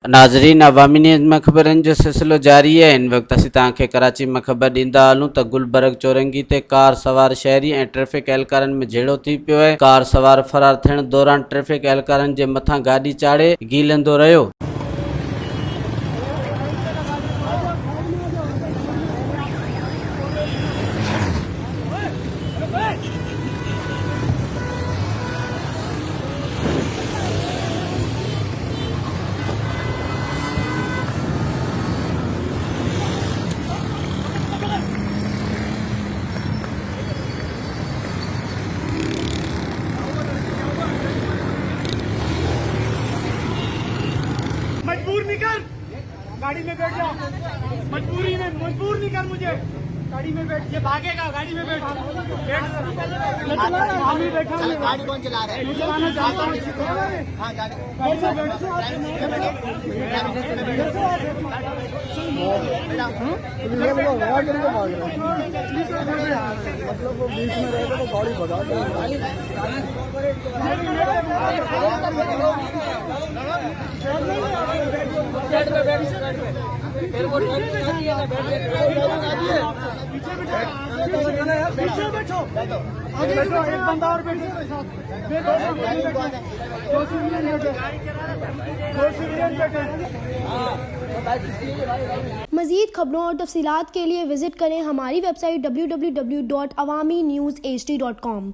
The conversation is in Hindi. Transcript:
नाज़रीन, अवामी न्यूज़ में ख़बरनि जो सिलसिलो जारी है। इन वक्त असीं तव्हांखे कराची में ख़बर ॾींदा हलूं त गुलबर्ग चौरंगी ते कार सवार शहरी ऐं ट्रैफ़िक एहलकारनि में झेड़ो थी पियो आहे। कार सवार फ़रार थियण दौरान ट्रैफ़िक एहलकारनि जे मथां गाॾी चाढ़े गीलंदो रहियो। मजबूर नहीं कर, गाड़ी में बैठ जाओ। मजबूर नहीं कर मुझे, गाड़ी में बैठ। ये भागेगा, गाड़ी में बैठ। हम ही बैठा हूँ। गाड़ी कौन चला रहा है? चलाना चाहता हूँ। हाँ, मतलब वो बीच में रहेगा तो गाड़ी भगा पीछे बैठो, आगे बैठो, एक बंदा और बैठो इसके साथ। मज़ीद खबरों और तफसीलात के लिए विजिट करें हमारी वेबसाइट www.awamiNewsHD.com।